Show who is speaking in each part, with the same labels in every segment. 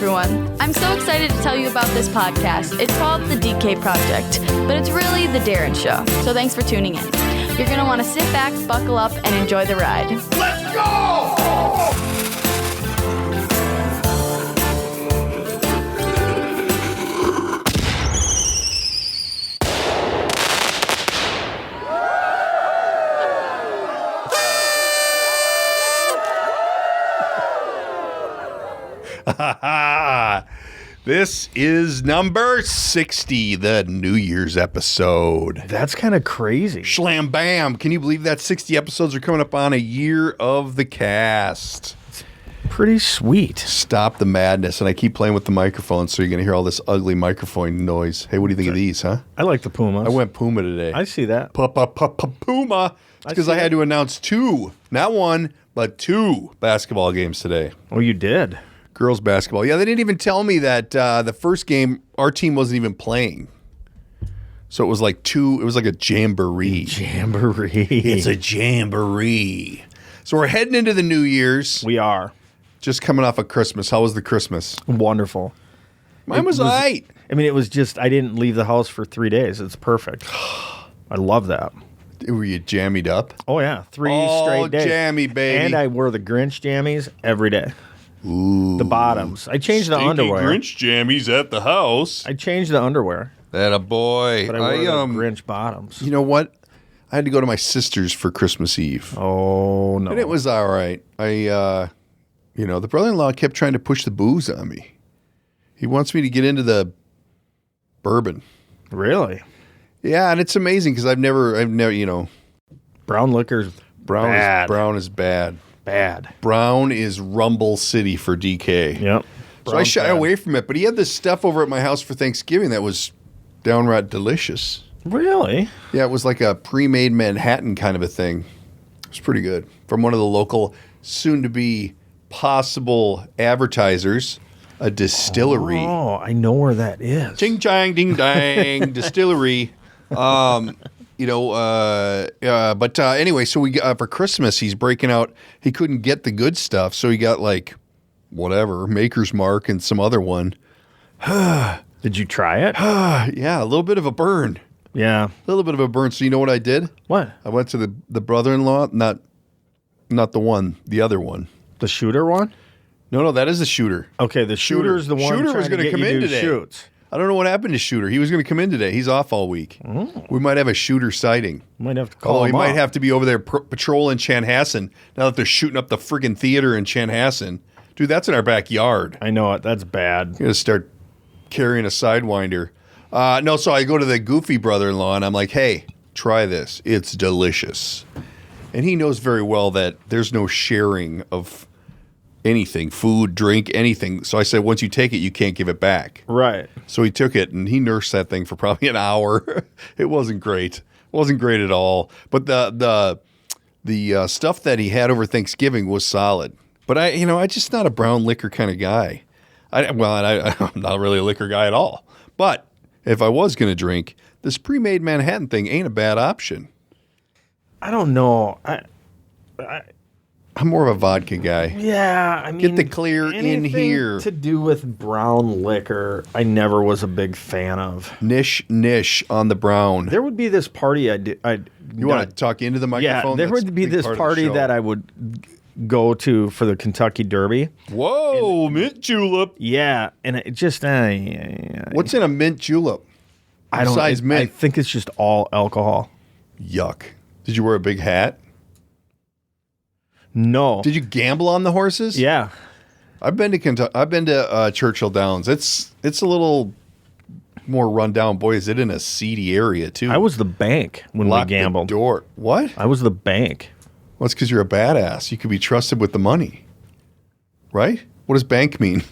Speaker 1: everyone. I'm so excited to tell you about this podcast. It's called The DK Project, but it's really The Darren Show. So thanks for tuning in. You're going to want to sit back, buckle up, and enjoy the ride.
Speaker 2: Let's go! This is number 60, the New Year's episode.
Speaker 3: That's kind of crazy.
Speaker 2: Shlam bam. Can you believe that 60 episodes are coming up on a year of the cast?
Speaker 3: Pretty sweet.
Speaker 2: Stop the madness. And I keep playing with the microphone, so you're going to hear all this ugly microphone noise. Hey, what do you think of these, huh?
Speaker 3: I like the Pumas.
Speaker 2: I went Puma today.
Speaker 3: I see that.
Speaker 2: Puma. It's because I had to announce two, not one, but two basketball games today.
Speaker 3: Oh, you did?
Speaker 2: Girls basketball. Yeah, they didn't even tell me that the first game, our team wasn't even playing. So it was like a jamboree.
Speaker 3: Jamboree.
Speaker 2: It's a jamboree. So we're heading into the New Year's.
Speaker 3: We are.
Speaker 2: Just coming off of Christmas. How was the Christmas?
Speaker 3: Wonderful.
Speaker 2: Mine was all right.
Speaker 3: I mean, it was just, I didn't leave the house for 3 days. It's perfect. I love that.
Speaker 2: Were you jammied up?
Speaker 3: Oh, yeah. 3 straight days.
Speaker 2: Jammy, baby.
Speaker 3: And I wore the Grinch jammies every day.
Speaker 2: Ooh.
Speaker 3: The bottoms. I changed the underwear.
Speaker 2: Grinch jammies at the house.
Speaker 3: I changed the underwear.
Speaker 2: That a boy.
Speaker 3: But I wore the Grinch bottoms.
Speaker 2: You know what? I had to go to my sister's for Christmas Eve.
Speaker 3: Oh, no.
Speaker 2: And it was all right. The brother-in-law kept trying to push the booze on me. He wants me to get into the bourbon.
Speaker 3: Really?
Speaker 2: Yeah, and it's amazing because I've never,
Speaker 3: Brown liquor's bad.
Speaker 2: Brown is bad.
Speaker 3: Bad.
Speaker 2: Brown is Rumble City for DK.
Speaker 3: Yep.
Speaker 2: So I shy away from it. But he had this stuff over at my house for Thanksgiving that was downright delicious.
Speaker 3: Really?
Speaker 2: Yeah, it was like a pre-made Manhattan kind of a thing. It was pretty good. From one of the local, soon-to-be possible advertisers, a distillery.
Speaker 3: Oh, I know where that is.
Speaker 2: Ching chang ding dang distillery. Anyway, so we for Christmas he's breaking out. He couldn't get the good stuff, so he got like whatever Maker's Mark and some other one.
Speaker 3: Did you try it?
Speaker 2: Yeah, a little bit of a burn.
Speaker 3: Yeah,
Speaker 2: a little bit of a burn. So you know what I did?
Speaker 3: What?
Speaker 2: I went to the brother-in-law, not the one, the other one.
Speaker 3: The shooter one?
Speaker 2: No, that is the shooter.
Speaker 3: Okay, the shooter's the one.
Speaker 2: Shooter was going to come in today.
Speaker 3: Shoots.
Speaker 2: I don't know what happened to Shooter. He was going to come in today. He's off all week. Oh. We might have a Shooter sighting.
Speaker 3: Might have to call him.
Speaker 2: He might have to be over there patrolling Chanhassen now that they're shooting up the friggin' theater in Chanhassen. Dude, that's in our backyard.
Speaker 3: I know it. That's bad.
Speaker 2: You're going to start carrying a Sidewinder. So I go to the goofy brother-in-law, and I'm like, hey, try this. It's delicious. And he knows very well that there's no sharing of anything, food, drink, anything. So I said, once you take it, you can't give it back.
Speaker 3: Right.
Speaker 2: So he took it, and he nursed that thing for probably an hour. It wasn't great. It wasn't great at all. But the stuff that he had over Thanksgiving was solid. But I'm just not a brown liquor kind of guy. I'm not really a liquor guy at all. But if I was going to drink, this pre-made Manhattan thing ain't a bad option.
Speaker 3: I don't know.
Speaker 2: I'm more of a vodka guy.
Speaker 3: Yeah, I mean,
Speaker 2: get the clear in here.
Speaker 3: To do with brown liquor, I never was a big fan of.
Speaker 2: Niche on the brown.
Speaker 3: There would be this party
Speaker 2: You want to talk into the microphone?
Speaker 3: Yeah, there would be this party that I would go to for the Kentucky Derby.
Speaker 2: Whoa, mint julep.
Speaker 3: Yeah, and it just
Speaker 2: what's in a mint julep? Besides mint?
Speaker 3: I think it's just all alcohol.
Speaker 2: Yuck. Did you wear a big hat?
Speaker 3: No.
Speaker 2: Did you gamble on the horses?
Speaker 3: Yeah.
Speaker 2: I've been to Kentucky. I've been to Churchill Downs. It's a little more run down. Boy, is it in a seedy area too.
Speaker 3: I was the bank when we gambled.
Speaker 2: The door. What?
Speaker 3: I was the bank.
Speaker 2: Well, it's because you're a badass. You could be trusted with the money, right? What does bank mean?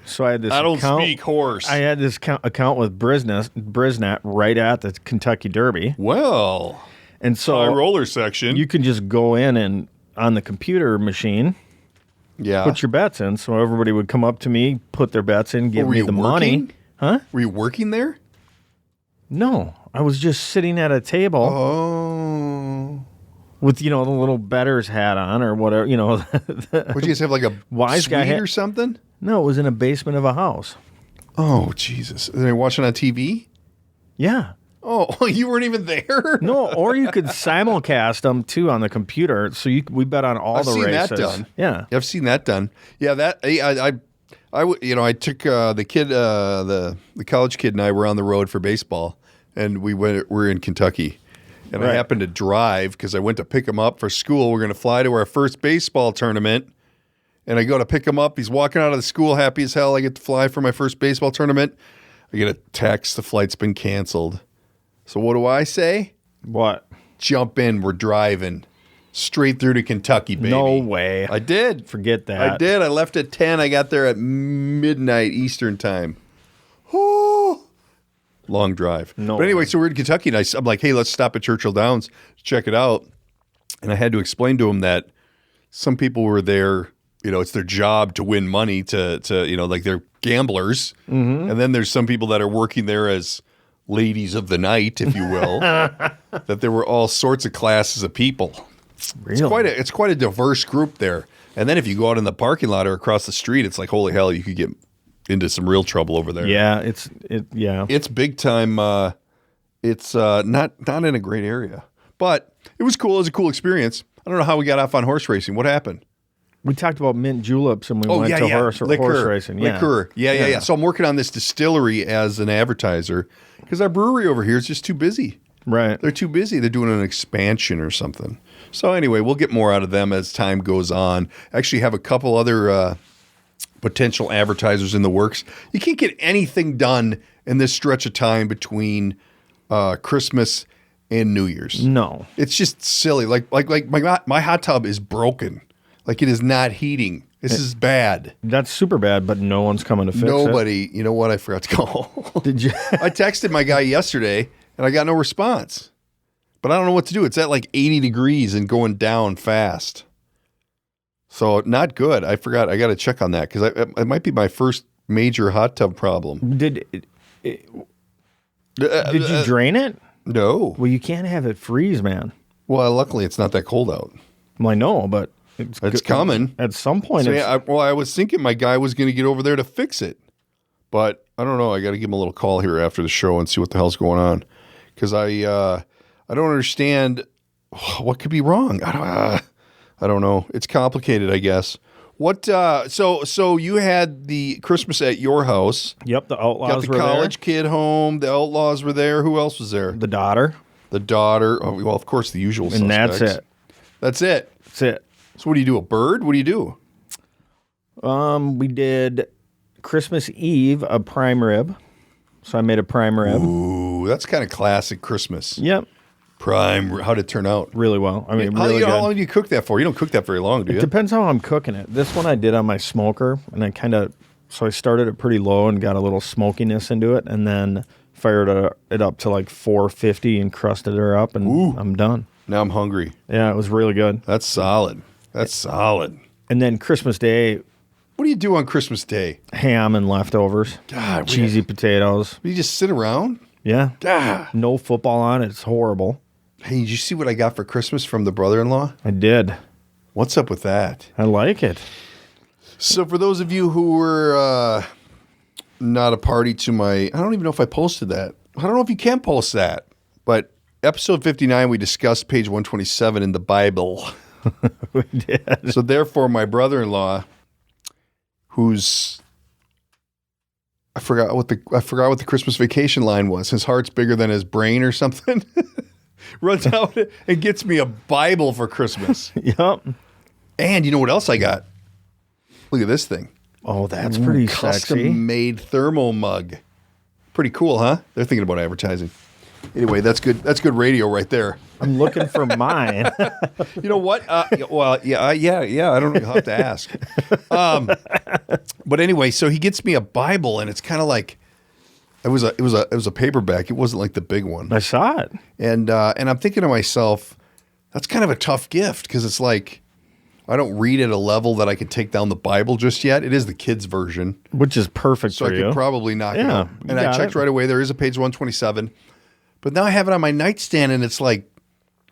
Speaker 3: So I had this.
Speaker 2: I don't
Speaker 3: account,
Speaker 2: speak horse.
Speaker 3: I had this account with Brisnet right at the Kentucky Derby.
Speaker 2: Well,
Speaker 3: and so
Speaker 2: high roller section.
Speaker 3: You can just go in and on the computer machine, put your bets in. So everybody would come up to me, put their bets in, give me the money. Huh?
Speaker 2: Were you working there?
Speaker 3: No, I was just sitting at a table.
Speaker 2: Oh.
Speaker 3: With, the little better's hat on or whatever,
Speaker 2: Would you guys have like a
Speaker 3: wise guy
Speaker 2: suite or something?
Speaker 3: No, it was in a basement of a house.
Speaker 2: Oh, Jesus. Are they watching on TV?
Speaker 3: Yeah.
Speaker 2: Oh, you weren't even there?
Speaker 3: No, or you could simulcast them, too, on the computer. So we bet on all the races.
Speaker 2: I've seen that done.
Speaker 3: Yeah.
Speaker 2: I've seen that done. Yeah, that I took the kid, the college kid and I were on the road for baseball, and we're in Kentucky. And I happened to drive because I went to pick him up for school. We're going to fly to our first baseball tournament. And I go to pick him up. He's walking out of the school happy as hell. I get to fly for my first baseball tournament. I get a text. The flight's been canceled. So what do I say?
Speaker 3: What?
Speaker 2: Jump in. We're driving straight through to Kentucky, baby.
Speaker 3: No way.
Speaker 2: I did.
Speaker 3: Forget that.
Speaker 2: I did. I left at 10. I got there at midnight Eastern time. Oh, long drive.
Speaker 3: No
Speaker 2: but anyway,
Speaker 3: way.
Speaker 2: so we're in Kentucky, and I'm like, hey, let's stop at Churchill Downs, check it out. And I had to explain to him that some people were there, it's their job to win money to like they're gamblers. Mm-hmm. And then there's some people that are working there as ladies of the night, if you will, that there were all sorts of classes of people.
Speaker 3: Really?
Speaker 2: It's quite a diverse group there. And then if you go out in the parking lot or across the street, it's like, holy hell, you could get into some real trouble over there.
Speaker 3: Yeah,
Speaker 2: It's big time. It's not in a great area, but it was cool. It was a cool experience. I don't know how we got off on horse racing. What happened?
Speaker 3: We talked about mint juleps and we went to horse racing. Yeah.
Speaker 2: Liquor. Yeah. So I'm working on this distillery as an advertiser because our brewery over here is just too busy.
Speaker 3: Right.
Speaker 2: They're too busy. They're doing an expansion or something. So anyway, we'll get more out of them as time goes on. Actually have a couple other potential advertisers in the works. You can't get anything done in this stretch of time between Christmas and New Year's.
Speaker 3: No.
Speaker 2: It's just silly. Like my hot tub is broken. Like it is not heating. This is bad.
Speaker 3: That's super bad, but no one's coming to fix it.
Speaker 2: Nobody. You know what? I forgot to call.
Speaker 3: Did you?
Speaker 2: I texted my guy yesterday, and I got no response. But I don't know what to do. It's at like 80 degrees and going down fast. So not good. I forgot. I got to check on that because it might be my first major hot tub problem.
Speaker 3: Did you drain it?
Speaker 2: No.
Speaker 3: Well, you can't have it freeze, man.
Speaker 2: Well, luckily it's not that cold out.
Speaker 3: Well, I know, but
Speaker 2: it's coming.
Speaker 3: At some point.
Speaker 2: So, I was thinking my guy was going to get over there to fix it. But I don't know. I got to give him a little call here after the show and see what the hell's going on. Because I don't understand what could be wrong. I don't know. It's complicated, I guess. What? So you had the Christmas at your house.
Speaker 3: Yep, the Outlaws were there.
Speaker 2: Got the college kid home. The Outlaws were there. Who else was there?
Speaker 3: The daughter.
Speaker 2: Oh, well, of course, the usual suspects.
Speaker 3: And that's it.
Speaker 2: That's it.
Speaker 3: That's it.
Speaker 2: So what do you do? A bird? What do you do?
Speaker 3: We did Christmas Eve a prime rib. So I made a prime rib.
Speaker 2: Ooh, that's kind of classic Christmas.
Speaker 3: Yep.
Speaker 2: Prime. How'd it turn out?
Speaker 3: Really well. I mean,
Speaker 2: how
Speaker 3: really good.
Speaker 2: How long do you cook that for? You don't cook that very long, do you?
Speaker 3: It depends how I'm cooking it. This one I did on my smoker, and so I started it pretty low and got a little smokiness into it, and then fired it up to like 450 and crusted her up, and I'm done.
Speaker 2: Now I'm hungry.
Speaker 3: Yeah, it was really good.
Speaker 2: That's solid.
Speaker 3: And then Christmas Day.
Speaker 2: What do you do on Christmas Day?
Speaker 3: Ham and leftovers.
Speaker 2: God,
Speaker 3: cheesy potatoes.
Speaker 2: You just sit around?
Speaker 3: Yeah.
Speaker 2: God.
Speaker 3: No football on. It's horrible.
Speaker 2: Hey, did you see what I got for Christmas from the brother-in-law?
Speaker 3: I did.
Speaker 2: What's up with that?
Speaker 3: I like it.
Speaker 2: So for those of you who were not a party to I don't even know if I posted that. I don't know if you can post that. But episode 59, we discussed page 127 in the Bible.
Speaker 3: We did.
Speaker 2: So therefore, my brother-in-law, who's I forgot what the Christmas vacation line was. His heart's bigger than his brain or something. Runs out and gets me a Bible for Christmas.
Speaker 3: Yep.
Speaker 2: And you know what else I got? Look at this thing.
Speaker 3: Oh, that's pretty sexy.
Speaker 2: Custom-made thermo mug. Pretty cool, huh? They're thinking about advertising. Anyway, that's good. That's good radio right there.
Speaker 3: I'm looking for mine.
Speaker 2: You know what? Well, yeah. I don't know. You'll have to ask. But anyway, so he gets me a Bible, and it's kind of like it was a paperback. It wasn't like the big one.
Speaker 3: I saw it,
Speaker 2: and I'm thinking to myself, that's kind of a tough gift because it's like I don't read at a level that I could take down the Bible just yet. It is the kids' version,
Speaker 3: which is perfect
Speaker 2: so
Speaker 3: for you.
Speaker 2: So I could probably knock it out. And I checked right away. There is a page 127. But now I have it on my nightstand, and it's like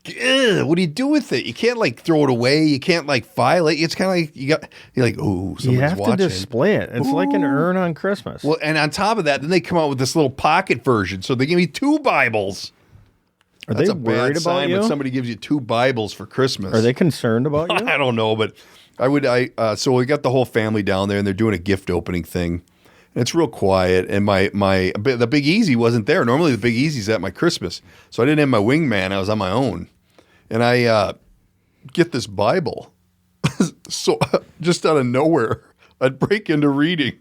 Speaker 2: What do you do with it? You can't like throw it away. You can't like file it. It's kind of like you're like, ooh, somebody's
Speaker 3: You have
Speaker 2: watching.
Speaker 3: to display it. It's like an urn on Christmas.
Speaker 2: Well, and on top of that, then they come out with this little pocket version. So they give me 2 Bibles.
Speaker 3: Are
Speaker 2: That's
Speaker 3: they
Speaker 2: a
Speaker 3: worried
Speaker 2: bad
Speaker 3: about
Speaker 2: sign
Speaker 3: you?
Speaker 2: when somebody gives you 2 Bibles for Christmas.
Speaker 3: Are they concerned about you?
Speaker 2: I don't know, but so we got the whole family down there, and they're doing a gift opening thing. And it's real quiet, and the Big Easy wasn't there. Normally, the Big Easy's at my Christmas, so I didn't have my wingman. I was on my own, and I get this Bible. So just out of nowhere, I'd break into reading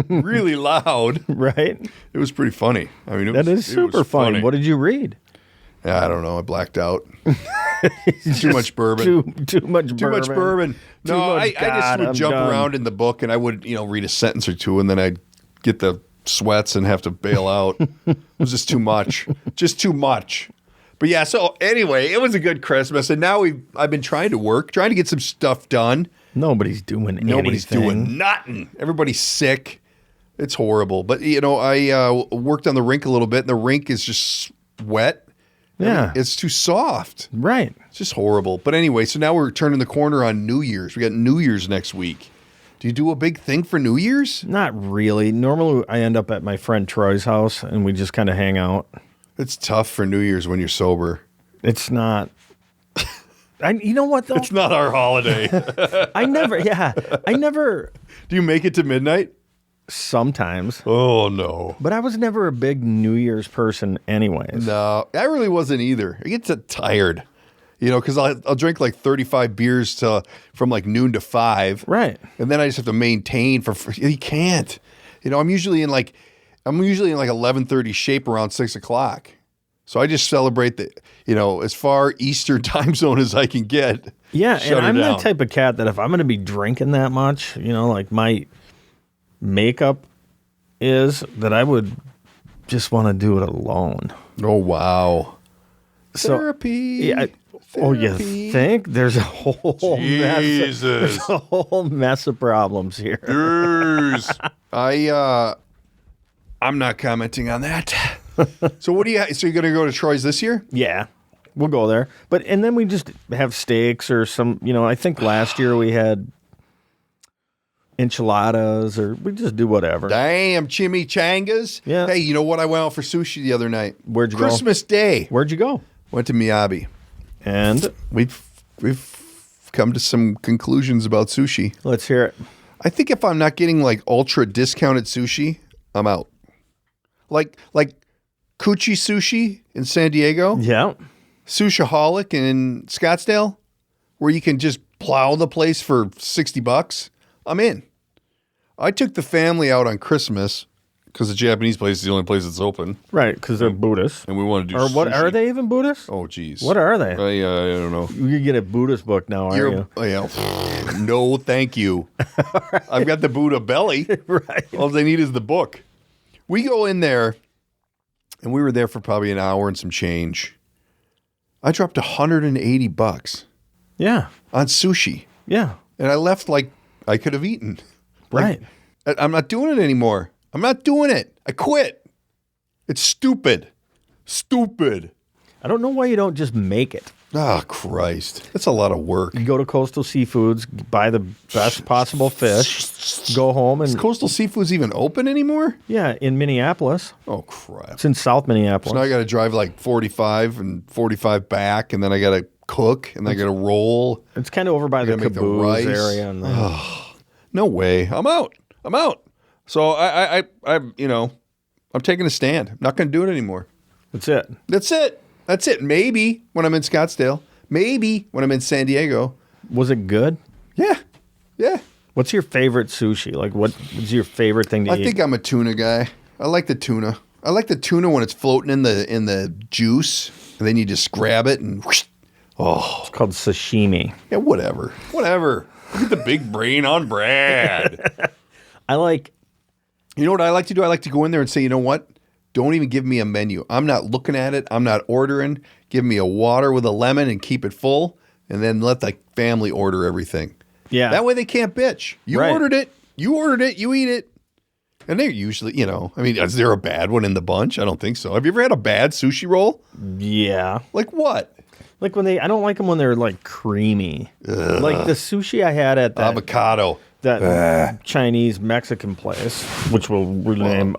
Speaker 2: really loud.
Speaker 3: Right?
Speaker 2: It was pretty funny. I mean,
Speaker 3: That is super funny. What did you read?
Speaker 2: I don't know. I blacked out. Too much bourbon.
Speaker 3: Too much bourbon.
Speaker 2: Too much bourbon. No, I just would jump around in the book, and I would, read a sentence or two, and then I'd get the sweats and have to bail out. It was just too much. Just too much. But yeah, so anyway, it was a good Christmas, and now I've been trying to get some stuff done.
Speaker 3: Nobody's doing anything.
Speaker 2: Nobody's doing nothing. Everybody's sick. It's horrible. But, I worked on the rink a little bit, and the rink is just wet.
Speaker 3: Yeah.
Speaker 2: It's too soft.
Speaker 3: Right.
Speaker 2: It's just horrible. But anyway, so now we're turning the corner on New Year's. We got New Year's next week. Do you do a big thing for New Year's?
Speaker 3: Not really. Normally, I end up at my friend Troy's house, and we just kind of hang out.
Speaker 2: It's tough for New Year's when you're sober.
Speaker 3: It's not. You know what, though?
Speaker 2: It's not our holiday.
Speaker 3: I never.
Speaker 2: Do you make it to midnight?
Speaker 3: Sometimes.
Speaker 2: Oh, no.
Speaker 3: But I was never a big New Year's person anyways.
Speaker 2: No, I really wasn't either. I get tired, because I'll drink like 35 beers from like noon to 5.
Speaker 3: Right.
Speaker 2: And then I just have to maintain you can't. I'm usually in like 11:30 shape around 6 o'clock. So I just celebrate as far Eastern time zone as I can get.
Speaker 3: Yeah, and I'm
Speaker 2: down.
Speaker 3: that type of cat that if I'm going to be drinking that much, like my makeup is that I would just want to do it alone.
Speaker 2: Oh, wow.
Speaker 3: So,
Speaker 2: Therapy.
Speaker 3: Yeah. Oh, you think? There's a whole mess. There's a whole mess of problems here.
Speaker 2: Yes. I'm not commenting on that. So what do you? So you're going to go to Troy's this year?
Speaker 3: Yeah, we'll go there. And then we just have steaks or some. I think last year we had enchiladas, or we just do whatever.
Speaker 2: Damn, chimichangas.
Speaker 3: Yeah.
Speaker 2: Hey, you know what? I went out for sushi the other night.
Speaker 3: Where'd you go?
Speaker 2: Christmas Day.
Speaker 3: Where'd you go?
Speaker 2: Went to Miyabi.
Speaker 3: And
Speaker 2: we've come to some conclusions about sushi.
Speaker 3: Let's hear it.
Speaker 2: I think if I'm not getting like ultra discounted sushi, I'm out. Like Kuchi Sushi in San Diego.
Speaker 3: Yeah.
Speaker 2: Sushaholic in Scottsdale, where you can just plow the place for $60. I'm in. I took the family out on Christmas because the Japanese place is the only place that's open.
Speaker 3: Right, because they're Buddhists.
Speaker 2: And we want to do
Speaker 3: Or what?
Speaker 2: sushi.
Speaker 3: Are they even Buddhists?
Speaker 2: Oh, geez.
Speaker 3: What are they?
Speaker 2: I don't know.
Speaker 3: You get a Buddhist book now, aren't you?
Speaker 2: Oh, yeah. No, thank you. Right. I've got the Buddha belly.
Speaker 3: Right.
Speaker 2: All they need is the book. We go in there, and we were there for probably an hour and some change. I dropped $180
Speaker 3: Yeah.
Speaker 2: on sushi.
Speaker 3: Yeah.
Speaker 2: And I left like I could have eaten.
Speaker 3: Right.
Speaker 2: I'm not doing it anymore. I'm not doing it. I quit. It's stupid. Stupid.
Speaker 3: I don't know why you don't just make it.
Speaker 2: Oh, Christ. That's a lot of work.
Speaker 3: You go to Coastal Seafoods, buy the best possible fish, go home and...
Speaker 2: Is Coastal Seafoods even open anymore?
Speaker 3: Yeah, in Minneapolis.
Speaker 2: Oh, crap.
Speaker 3: It's in South Minneapolis.
Speaker 2: So now I got to drive like 45 and 45 back, and then I got to cook, and then I got to roll.
Speaker 3: It's kind of over by the
Speaker 2: make the
Speaker 3: Caboose
Speaker 2: rice.
Speaker 3: area. And
Speaker 2: No way. I'm out. So I'm taking a stand. I'm not going to do it anymore.
Speaker 3: That's it.
Speaker 2: That's it. Maybe when I'm in Scottsdale. Maybe when I'm in San Diego.
Speaker 3: Was it good?
Speaker 2: Yeah.
Speaker 3: What's your favorite sushi? Like, what is your favorite thing to eat?
Speaker 2: I think I'm a tuna guy. I like the tuna. I like the tuna when it's floating in the juice, and then you just grab it and whoosh. Oh,
Speaker 3: it's called sashimi.
Speaker 2: Yeah, whatever. Get the big brain on Brad.
Speaker 3: You
Speaker 2: know what I like to do? I like to go in there and say, you know what? Don't even give me a menu. I'm not looking at it. I'm not ordering. Give me a water with a lemon and keep it full, and then let the family order everything.
Speaker 3: Yeah.
Speaker 2: That way they can't bitch. You ordered it. You eat it. And they're usually, is there a bad one in the bunch? I don't think so. Have you ever had a bad sushi roll?
Speaker 3: Yeah.
Speaker 2: Like what?
Speaker 3: Like I don't like them when they're like creamy.
Speaker 2: Ugh.
Speaker 3: Like the sushi I had at that
Speaker 2: Avocado.
Speaker 3: that Chinese Mexican place, which we'll rename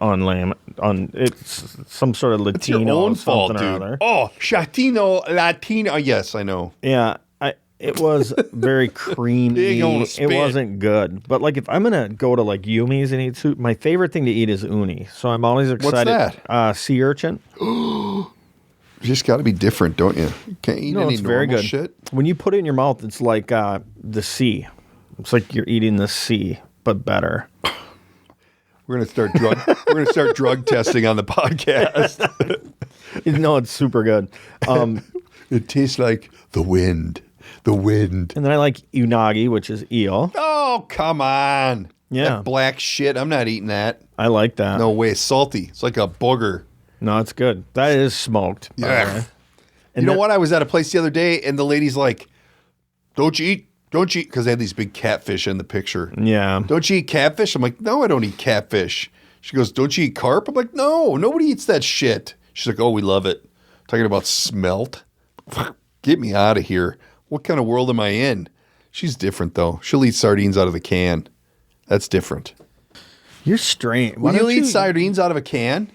Speaker 3: it's some sort of Latino.
Speaker 2: It's your own fault,
Speaker 3: something or
Speaker 2: dude.
Speaker 3: other.
Speaker 2: Oh, Chatino Latino. Yes, I know.
Speaker 3: Yeah, it was very creamy.
Speaker 2: Big on spit.
Speaker 3: It wasn't good. But like if I'm gonna go to like Yumi's and eat sushi, my favorite thing to eat is uni. So I'm always excited.
Speaker 2: What's that?
Speaker 3: Sea urchin.
Speaker 2: You just got to be different, don't you? You can't eat any
Speaker 3: It's very
Speaker 2: normal
Speaker 3: good.
Speaker 2: shit.
Speaker 3: When you put it in your mouth, it's like the sea. It's like you're eating the sea, but better.
Speaker 2: We're gonna start drug testing on the podcast.
Speaker 3: No, it's super good.
Speaker 2: It tastes like the wind. The wind.
Speaker 3: And then I like unagi, which is eel.
Speaker 2: Oh, come on.
Speaker 3: Yeah.
Speaker 2: That black shit. I'm not eating that.
Speaker 3: I like that.
Speaker 2: No way. It's salty. It's like a booger.
Speaker 3: No, it's good. That is smoked. by the
Speaker 2: Yeah.
Speaker 3: way.
Speaker 2: You know what? I was at a place the other day, and the lady's like, don't you eat, because they had these big catfish in the picture.
Speaker 3: Yeah.
Speaker 2: Don't you eat catfish? I'm like, no, I don't eat catfish. She goes, don't you eat carp? I'm like, no, nobody eats that shit. She's like, oh, we love it. Talking about smelt. Get me out of here. What kind of world am I in? She's different, though. She'll eat sardines out of the can. That's different.
Speaker 3: You're strange.
Speaker 2: Will you eat sardines out of a can?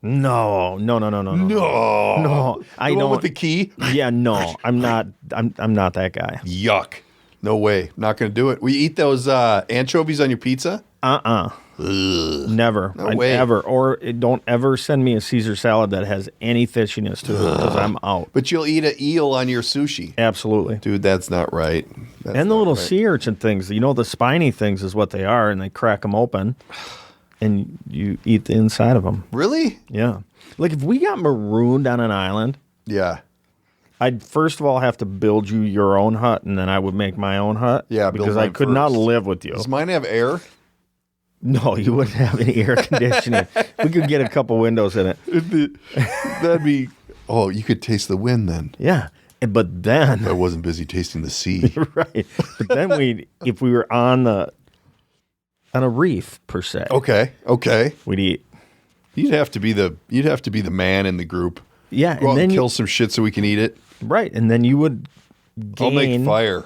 Speaker 3: No.
Speaker 2: No.
Speaker 3: I
Speaker 2: The one
Speaker 3: don't.
Speaker 2: with the key?
Speaker 3: Yeah, no. I'm not that guy.
Speaker 2: Yuck. No way. Not going to do it. Will you eat those anchovies on your pizza?
Speaker 3: Ugh. Never.
Speaker 2: No way.
Speaker 3: Ever. Or don't ever send me a Caesar salad that has any fishiness to it because I'm out.
Speaker 2: But you'll eat an eel on your sushi.
Speaker 3: Absolutely.
Speaker 2: Dude, that's not right. That's
Speaker 3: And the
Speaker 2: not
Speaker 3: little
Speaker 2: right.
Speaker 3: sea urchin things, the spiny things is what they are, and they crack them open, and you eat the inside of them.
Speaker 2: Really?
Speaker 3: Yeah. Like if we got marooned on an island,
Speaker 2: Yeah.
Speaker 3: I'd first of all have to build you your own hut, and then I would make my own hut.
Speaker 2: Yeah, build
Speaker 3: because I
Speaker 2: mine
Speaker 3: could not
Speaker 2: first.
Speaker 3: live with you.
Speaker 2: Does mine have air?
Speaker 3: No, you wouldn't have any air conditioning. We could get a couple windows in it.
Speaker 2: That'd be... Oh, you could taste the wind then.
Speaker 3: Yeah. But then
Speaker 2: I wasn't busy tasting the sea.
Speaker 3: right. But then if we were on a reef per se.
Speaker 2: Okay.
Speaker 3: We'd eat.
Speaker 2: You'd have to be the man in the group.
Speaker 3: Yeah,
Speaker 2: Go out
Speaker 3: and then
Speaker 2: and kill some shit so we can eat it.
Speaker 3: right, and then you would
Speaker 2: I'll make
Speaker 3: gain
Speaker 2: fire.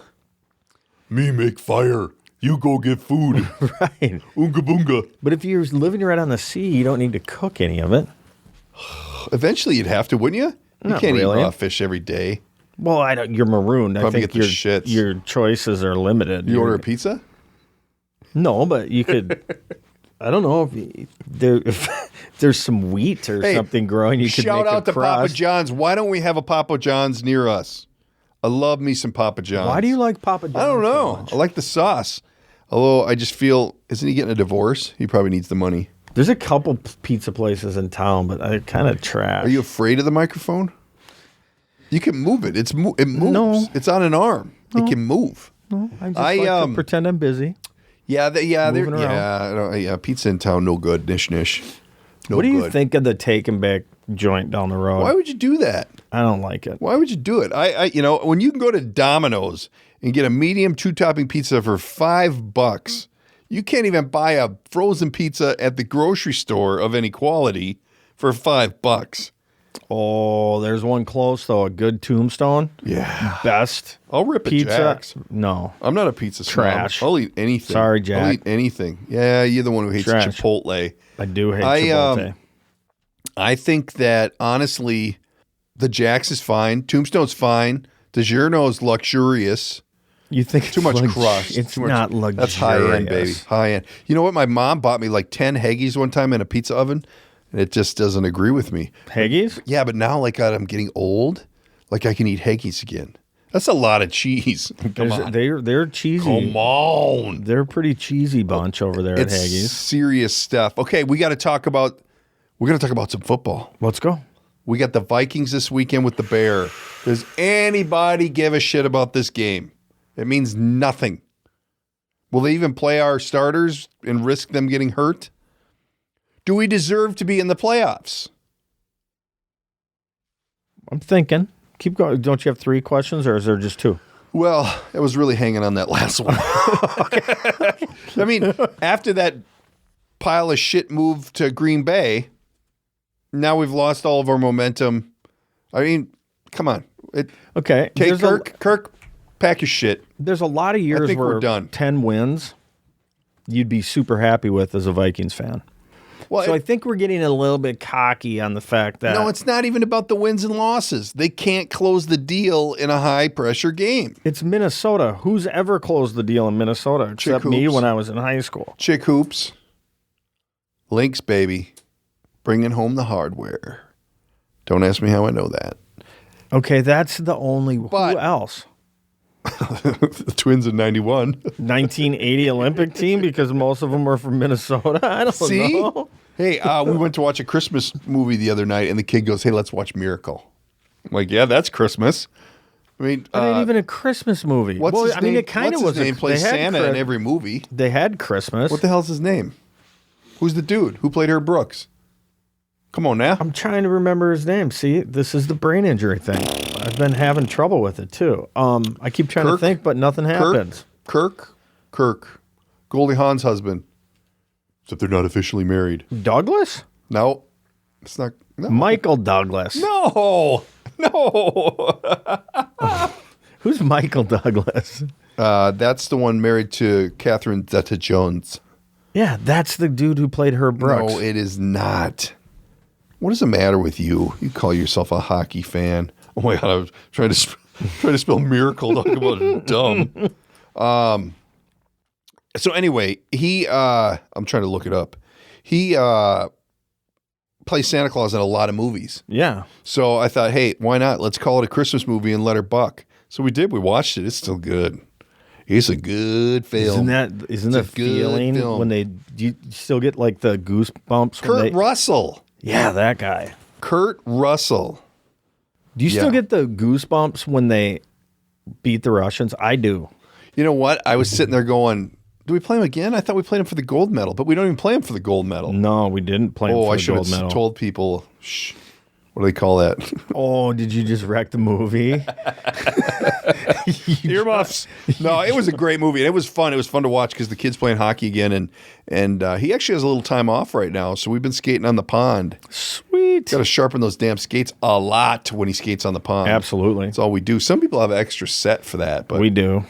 Speaker 2: Me make fire. You go get food.
Speaker 3: right.
Speaker 2: Oonga boonga.
Speaker 3: But if you're living right on the sea, you don't need to cook any of it.
Speaker 2: Eventually you'd have to, wouldn't you? You
Speaker 3: Not
Speaker 2: can't
Speaker 3: really.
Speaker 2: eat raw fish every day.
Speaker 3: Well, I don't. You're marooned.
Speaker 2: Probably
Speaker 3: I think
Speaker 2: get the shits.
Speaker 3: your choices are limited.
Speaker 2: You order a pizza?
Speaker 3: No, but you could. I don't know if there's some wheat or
Speaker 2: Hey,
Speaker 3: something growing. You could
Speaker 2: Shout
Speaker 3: make
Speaker 2: out
Speaker 3: a
Speaker 2: to Papa
Speaker 3: crust.
Speaker 2: John's. Why don't we have a Papa John's near us? I love me some Papa John's.
Speaker 3: Why do you like Papa John's?
Speaker 2: I don't
Speaker 3: so
Speaker 2: know.
Speaker 3: much?
Speaker 2: I like the sauce. Although I just feel, isn't he getting a divorce? He probably needs the money.
Speaker 3: There's a couple pizza places in town, but they're kind of trash.
Speaker 2: Are you afraid of the microphone? You can move it. It moves.
Speaker 3: No.
Speaker 2: It's on an arm. It can move.
Speaker 3: No, I just
Speaker 2: I,
Speaker 3: like
Speaker 2: um,
Speaker 3: to pretend I'm busy.
Speaker 2: Yeah,
Speaker 3: Moving around.
Speaker 2: yeah. Pizza in town, no good. Nish. No
Speaker 3: What do you
Speaker 2: good.
Speaker 3: think of the take and bake joint down the road?
Speaker 2: Why would you do that?
Speaker 3: I don't like it.
Speaker 2: Why would you do it? When you can go to Domino's and get a medium 2-topping pizza for $5, you can't even buy a frozen pizza at the grocery store of any quality for $5.
Speaker 3: Oh, there's one close though. A good Tombstone.
Speaker 2: Yeah.
Speaker 3: Best
Speaker 2: I'll rip a
Speaker 3: pizza.
Speaker 2: Jack's.
Speaker 3: No.
Speaker 2: I'm not a pizza snob.
Speaker 3: Trash.
Speaker 2: I'll eat anything.
Speaker 3: Sorry, Jack.
Speaker 2: I'll eat anything. Yeah, you're the one who hates
Speaker 3: Trash.
Speaker 2: Chipotle.
Speaker 3: I do hate Chipotle.
Speaker 2: I think that, honestly, the Jack's is fine. Tombstone's fine. DiGiorno's luxurious.
Speaker 3: You think it's
Speaker 2: Too much crust.
Speaker 3: It's
Speaker 2: Too much-
Speaker 3: not luxurious.
Speaker 2: That's high end, baby. High end. You know what? My mom bought me like 10 Heggies one time in a pizza oven, and it just doesn't agree with me.
Speaker 3: Heggies?
Speaker 2: Yeah, but now, like, I'm getting old. Like, I can eat Heggies again. That's a lot of cheese. Come on.
Speaker 3: They're cheesy.
Speaker 2: Come on.
Speaker 3: They're a pretty cheesy bunch over there
Speaker 2: It's
Speaker 3: at Heggies.
Speaker 2: serious stuff. Okay, we're going to talk about some football.
Speaker 3: Let's go.
Speaker 2: We got the Vikings this weekend with the Bear. Does anybody give a shit about this game? It means nothing. Will they even play our starters and risk them getting hurt? Do we deserve to be in the playoffs?
Speaker 3: I'm thinking. Keep going. Don't you have 3 questions, or is there just 2?
Speaker 2: Well, I was really hanging on that last one. I mean, after that pile of shit move to Green Bay, now we've lost all of our momentum. I mean, come on.
Speaker 3: Okay.
Speaker 2: Okay, Kirk, pack your shit.
Speaker 3: There's a lot of years
Speaker 2: think
Speaker 3: where
Speaker 2: we're done.
Speaker 3: 10 wins you'd be super happy with as a Vikings fan.
Speaker 2: Well,
Speaker 3: So I think we're getting a little bit cocky on the fact that
Speaker 2: no, it's not even about the wins and losses. They can't close the deal in a high-pressure game.
Speaker 3: it's Minnesota. Who's ever closed the deal in Minnesota except me
Speaker 2: hoops.
Speaker 3: when I was in high school?
Speaker 2: Chick hoops. Lynx, baby. Bringing home the hardware. Don't ask me how I know that.
Speaker 3: Okay, that's the only.
Speaker 2: But-
Speaker 3: who else?
Speaker 2: The Twins in 91.
Speaker 3: 1980 Olympic team because most of them were from Minnesota. I don't
Speaker 2: See?
Speaker 3: know.
Speaker 2: Hey, we went to watch a Christmas movie the other night, and the kid goes, "Hey, let's watch Miracle." I'm like, yeah, that's Christmas. I mean,
Speaker 3: It ain't even a Christmas movie.
Speaker 2: what's
Speaker 3: well,
Speaker 2: his
Speaker 3: I mean,
Speaker 2: name?
Speaker 3: it kind of
Speaker 2: What's
Speaker 3: was.
Speaker 2: his name? Plays Santa in every movie.
Speaker 3: They had Christmas.
Speaker 2: What the hell's his name? Who's the dude who played Herb Brooks? Come on now.
Speaker 3: I'm trying to remember his name. See, this is the brain injury thing. I've been having trouble with it too. I keep trying to
Speaker 2: Kirk?
Speaker 3: think, but nothing happens.
Speaker 2: Kirk. Goldie Hawn's husband. Except they're not officially married.
Speaker 3: Douglas?
Speaker 2: No, it's not. No.
Speaker 3: Michael Douglas.
Speaker 2: No.
Speaker 3: Who's Michael Douglas?
Speaker 2: That's the one married to Catherine Zeta-Jones.
Speaker 3: Yeah, that's the dude who played Herb Brooks.
Speaker 2: No, it is not. What is the matter with you? You call yourself a hockey fan. Oh my God, I was trying to spell miracle. Talk about dumb. So anyway, I'm trying to look it up. He plays Santa Claus in a lot of movies.
Speaker 3: Yeah.
Speaker 2: So I thought, hey, why not? Let's call it a Christmas movie and let her buck. So we did. We watched it. It's still good. It's a good film.
Speaker 3: Isn't
Speaker 2: It's
Speaker 3: that
Speaker 2: a good
Speaker 3: feeling
Speaker 2: film.
Speaker 3: when do you still get like the goosebumps? when
Speaker 2: Kurt
Speaker 3: they,
Speaker 2: Russell.
Speaker 3: Yeah, that guy.
Speaker 2: Kurt Russell.
Speaker 3: Do you still
Speaker 2: Yeah.
Speaker 3: get the goosebumps when they beat the Russians? I do.
Speaker 2: You know what? I was sitting there going, do we play him again? I thought we played him for the gold medal, but we don't even play him for the gold medal.
Speaker 3: No, we didn't play him
Speaker 2: Oh,
Speaker 3: for
Speaker 2: I
Speaker 3: the
Speaker 2: should
Speaker 3: gold
Speaker 2: have
Speaker 3: medal.
Speaker 2: told people. Shh. What do they call that?
Speaker 3: Oh, did you just wreck the movie?
Speaker 2: Earmuffs. No, it was a great movie. And it was fun. It was fun to watch because the kid's playing hockey again. And he actually has a little time off right now. So we've been skating on the pond.
Speaker 3: Sweet.
Speaker 2: Got to sharpen those damn skates a lot when he skates on the pond.
Speaker 3: Absolutely.
Speaker 2: That's all we do. Some people have an extra set for that, but
Speaker 3: We do.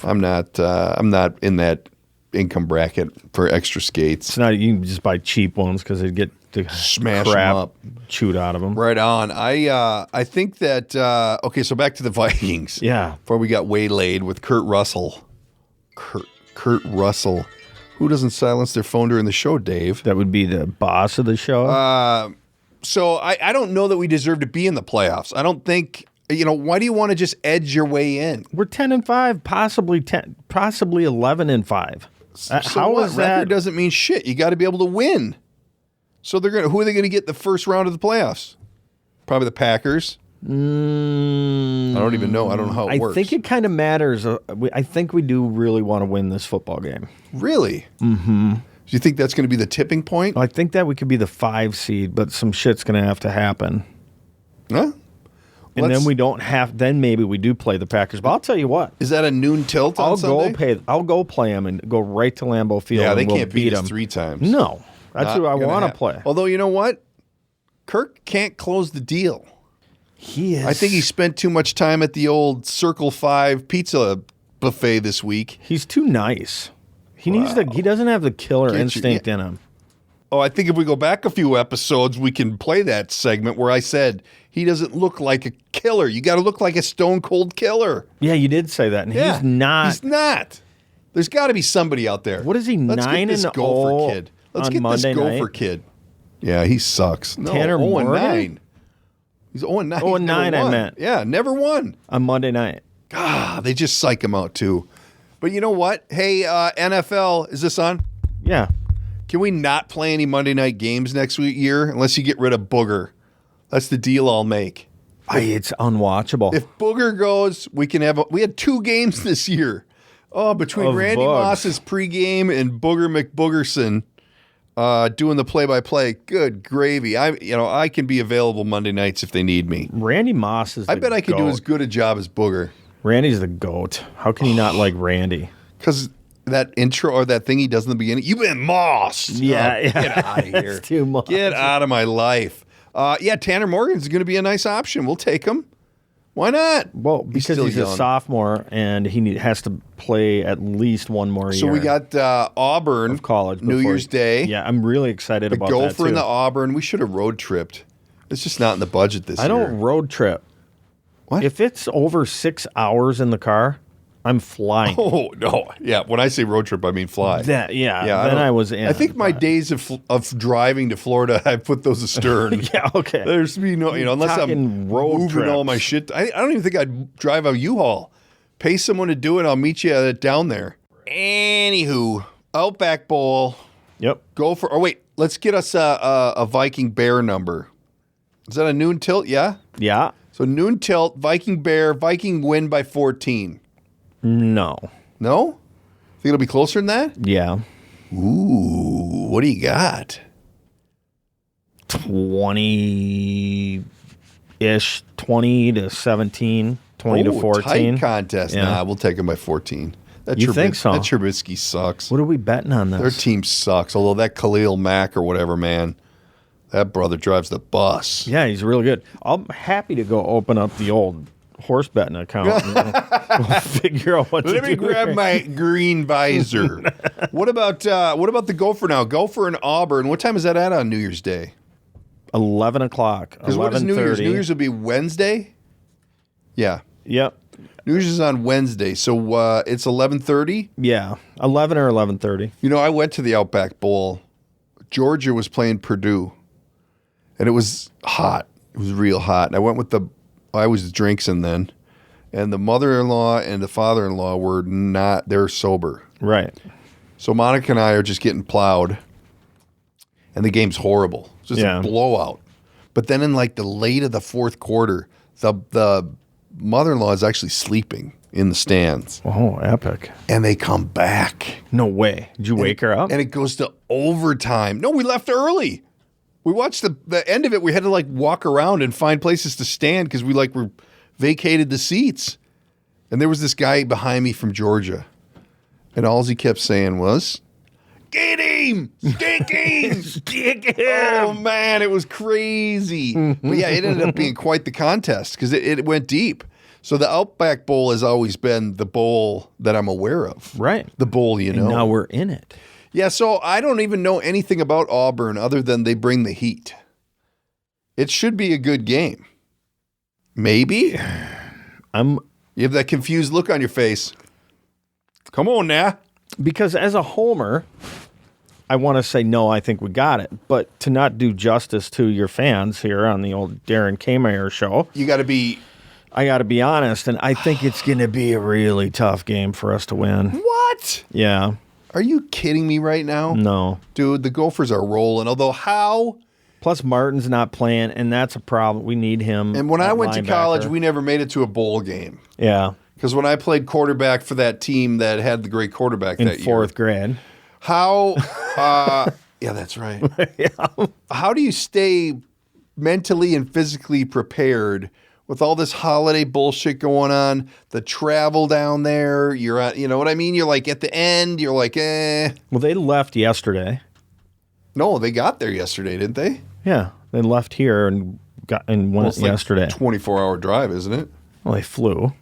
Speaker 2: I'm not. I'm not in that income bracket for extra skates.
Speaker 3: It's not, you can just buy cheap ones because they get the
Speaker 2: Smash 'em
Speaker 3: crap
Speaker 2: up.
Speaker 3: chewed out of them.
Speaker 2: Right on. I think that okay. So back to the Vikings.
Speaker 3: Yeah.
Speaker 2: Before we got waylaid with Kurt Russell. Kurt Russell. Who doesn't silence their phone during the show, Dave?
Speaker 3: That would be the boss of the show.
Speaker 2: So I don't know that we deserve to be in the playoffs. I don't think. Why do you want to just edge your way in?
Speaker 3: We're 10-5, possibly 11-5.
Speaker 2: So
Speaker 3: How
Speaker 2: what?
Speaker 3: is
Speaker 2: Record
Speaker 3: that?
Speaker 2: doesn't mean shit. You got to be able to win. So who are they going to get the first round of the playoffs? Probably the Packers. I don't even know. I don't know how it works.
Speaker 3: I think it kind of matters. I think we do really want to win this football game.
Speaker 2: Really? Mm-hmm. Do you think that's going to be the tipping point?
Speaker 3: I think that we could be the 5 seed, but some shit's going to have to happen.
Speaker 2: Huh?
Speaker 3: And then we don't have. Then maybe we do play the Packers. But I'll tell you what.
Speaker 2: Is that a noon tilt on Sunday?
Speaker 3: I'll go play them and go right to Lambeau Field.
Speaker 2: Yeah, they
Speaker 3: and we'll
Speaker 2: can't beat us
Speaker 3: them
Speaker 2: 3 times.
Speaker 3: No, that's
Speaker 2: Not
Speaker 3: who I
Speaker 2: gonna
Speaker 3: want to
Speaker 2: happen.
Speaker 3: play.
Speaker 2: Although, you know what? Kirk can't close the deal.
Speaker 3: He is.
Speaker 2: I think he spent too much time at the old Circle 5 pizza buffet this week.
Speaker 3: He's too nice. He needs to. He doesn't have the killer
Speaker 2: Can't you-
Speaker 3: instinct in him.
Speaker 2: Oh, I think if we go back a few episodes, we can play that segment where I said he doesn't look like a killer. You got to look like a stone cold killer.
Speaker 3: Yeah, you did say that, and
Speaker 2: Yeah,
Speaker 3: he's not.
Speaker 2: He's not. There's got to be somebody out there.
Speaker 3: What is he,
Speaker 2: Let's
Speaker 3: 9
Speaker 2: get this
Speaker 3: and
Speaker 2: Gopher
Speaker 3: 0
Speaker 2: kid. Let's
Speaker 3: on
Speaker 2: get
Speaker 3: Monday
Speaker 2: this Gopher
Speaker 3: night?
Speaker 2: kid. Yeah, he sucks. No,
Speaker 3: Tanner
Speaker 2: 0
Speaker 3: Morgan?
Speaker 2: 9. He's 0 9.
Speaker 3: 0 9, I meant.
Speaker 2: Yeah, never won.
Speaker 3: On Monday night.
Speaker 2: Ah, they just psych him out too. But you know what? Hey, NFL, is this on?
Speaker 3: Yeah.
Speaker 2: Can we not play any Monday night games next year unless you get rid of Booger? That's the deal I'll make.
Speaker 3: It's unwatchable.
Speaker 2: If Booger goes, we can have. We had 2 games this year. Oh, between
Speaker 3: Of
Speaker 2: Randy
Speaker 3: bugs.
Speaker 2: Moss's pregame and Booger McBoogerson doing the play-by-play. Good gravy. I can be available Monday nights if they need me.
Speaker 3: Randy Moss is.
Speaker 2: I bet I could do as good a job as Booger
Speaker 3: Randy's the GOAT. How can you not like Randy?
Speaker 2: because that intro or that thing he does in the beginning. You've been mossed.
Speaker 3: Yeah, yeah.
Speaker 2: Get out of here.
Speaker 3: It's too much.
Speaker 2: Get out of my life. Yeah, Tanner Morgan's going to be a nice option. We'll take him. Why not?
Speaker 3: Well, because he's a sophomore and he has to play at least one more year.
Speaker 2: So we got Auburn
Speaker 3: of college
Speaker 2: New Year's Day.
Speaker 3: Yeah, I'm really excited about that too.
Speaker 2: The Gopher and the Auburn. We should have road tripped. It's just not in the budget this year.
Speaker 3: I don't road trip.
Speaker 2: What?
Speaker 3: If it's over 6 hours in the car, I'm flying.
Speaker 2: Oh, no. Yeah, when I say road trip, I mean fly.
Speaker 3: Then I was in.
Speaker 2: I think my days of driving to Florida, I put those astern.
Speaker 3: Yeah, okay.
Speaker 2: There's be no, unless I'm moving
Speaker 3: trips.
Speaker 2: all my shit. I don't even think I'd drive a U-Haul. Pay someone to do it. I'll meet you down there. Anywho, Outback Bowl.
Speaker 3: Yep.
Speaker 2: Let's get us a Viking Bear number. Is that a noon tilt? Yeah?
Speaker 3: Yeah.
Speaker 2: So noon tilt, Viking Bear, Viking win by 14.
Speaker 3: No?
Speaker 2: Think it'll be closer than that?
Speaker 3: Yeah.
Speaker 2: Ooh, what do you got?
Speaker 3: 20-ish, 20 to 17, 20 to 14.
Speaker 2: Tight contest.
Speaker 3: Yeah.
Speaker 2: Nah, we'll take them by 14.
Speaker 3: You think so?
Speaker 2: That Trubisky sucks.
Speaker 3: What are we betting on this?
Speaker 2: Their team sucks, although that Khalil Mack or whatever, man, that brother drives the bus.
Speaker 3: Yeah, he's really good. I'm happy to go open up the old horse betting account and we'll figure out what to do.
Speaker 2: Let me grab my green visor. What about the Gopher now? Gopher and Auburn. What time is that at on New Year's Day?
Speaker 3: 11 o'clock.
Speaker 2: Because what is New Year's? New Year's will be Wednesday? Yeah.
Speaker 3: Yep.
Speaker 2: New Year's is on Wednesday, so it's 11:30?
Speaker 3: Yeah, 11 or 11:30.
Speaker 2: I went to the Outback Bowl. Georgia was playing Purdue, and it was hot. It was real hot. And I went with I was drinking then, and the mother-in-law and the father-in-law were not, they're sober.
Speaker 3: Right.
Speaker 2: So Monica and I are just getting plowed, and the game's horrible. It's just a blowout. But then in like the late of the fourth quarter, the mother-in-law is actually sleeping in the stands.
Speaker 3: Oh, epic.
Speaker 2: And they come back.
Speaker 3: No way. Did you wake her up?
Speaker 2: And it goes to overtime. No, we left early. We watched the end of it. We had to walk around and find places to stand because we were vacated the seats. And there was this guy behind me from Georgia. And all he kept saying was, "Get him! Stick him!
Speaker 3: Stick him!"
Speaker 2: Oh, man, it was crazy. But yeah, it ended up being quite the contest because it went deep. So the Outback Bowl has always been the bowl that I'm aware of.
Speaker 3: Right.
Speaker 2: The bowl,
Speaker 3: And now we're in it.
Speaker 2: Yeah, so I don't even know anything about Auburn other than they bring the heat. It should be a good game. Maybe. You have that confused look on your face. Come on now.
Speaker 3: Because as a homer, I want to say, no, I think we got it. But to not do justice to your fans here on the old Darren Kmeyer show, I got to be honest, and I think it's going to be a really tough game for us to win.
Speaker 2: What?
Speaker 3: Yeah.
Speaker 2: Are you kidding me right now?
Speaker 3: No.
Speaker 2: Dude, the Gophers are rolling, although how?
Speaker 3: Plus, Martin's not playing, and that's a problem. We need him.
Speaker 2: And when I went to college, we never made it to a bowl game.
Speaker 3: Yeah.
Speaker 2: Because when I played quarterback for that team that had the great quarterback that year.
Speaker 3: In fourth grade.
Speaker 2: How? Yeah, that's right.
Speaker 3: Yeah.
Speaker 2: How do you stay mentally and physically prepared with all this holiday bullshit going on, the travel down there? You're at, you know what I mean? You're at the end, you're
Speaker 3: Well, they left yesterday.
Speaker 2: No, they got there yesterday, didn't they?
Speaker 3: Yeah, they left here and went yesterday.
Speaker 2: 24-hour drive, isn't it?
Speaker 3: Well, they flew.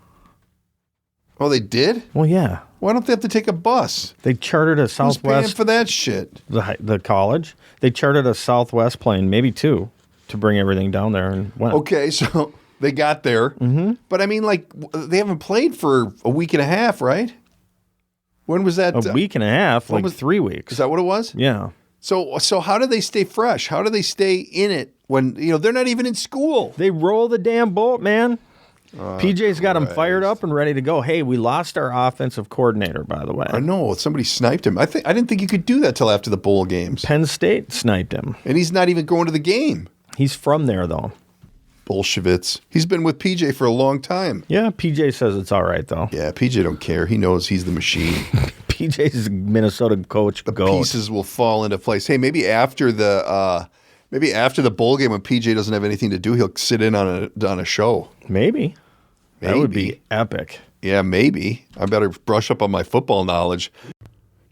Speaker 2: Oh, they did?
Speaker 3: Well, yeah.
Speaker 2: Why don't they have to take a bus?
Speaker 3: They chartered a Southwest.
Speaker 2: Who's paying for that shit?
Speaker 3: The college. They chartered a Southwest plane, maybe two, to bring everything down there and went.
Speaker 2: Okay, so they got there. Mm-hmm. But I mean, they haven't played for a week and a half, right? When was that?
Speaker 3: A week and a half, 3 weeks.
Speaker 2: Is that what it was?
Speaker 3: Yeah.
Speaker 2: So how do they stay fresh? How do they stay in it when they're not even in school?
Speaker 3: They roll the damn boat, man. PJ's got them fired up and ready to go. Hey, we lost our offensive coordinator, by the way.
Speaker 2: I know. Somebody sniped him. I didn't think you could do that till after the bowl games.
Speaker 3: Penn State sniped him.
Speaker 2: And he's not even going to the game.
Speaker 3: He's from there, though.
Speaker 2: Bolshevits. He's been with PJ for a long time.
Speaker 3: Yeah, PJ says it's all right, though.
Speaker 2: Yeah, PJ don't care. He knows he's the machine.
Speaker 3: PJ's Minnesota coach.
Speaker 2: The pieces will fall into place. Hey, maybe after the bowl game when PJ doesn't have anything to do, he'll sit in on a show.
Speaker 3: Maybe. That would be epic.
Speaker 2: Yeah, maybe. I better brush up on my football knowledge.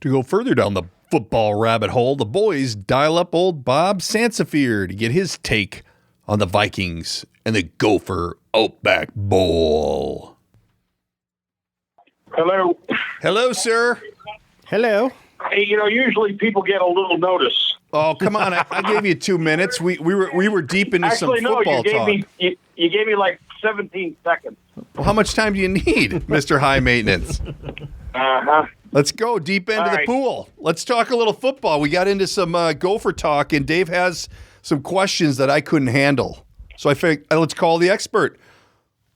Speaker 2: To go further down the football rabbit hole, the boys dial up old Bob Sansevere to get his take on the Vikings and the Gopher Outback Bowl.
Speaker 4: Hello.
Speaker 2: Hello, sir.
Speaker 3: Hello.
Speaker 4: Hey, usually people get a little notice.
Speaker 2: Oh, come on. I gave you 2 minutes. We were deep into
Speaker 4: Actually,
Speaker 2: some football talk.
Speaker 4: You gave me like 17 seconds.
Speaker 2: Well, how much time do you need, Mr. High Maintenance?
Speaker 4: Uh-huh.
Speaker 2: Let's go deep into the pool. Let's talk a little football. We got into some Gopher talk, and Dave has some questions that I couldn't handle. So I figured let's call the expert.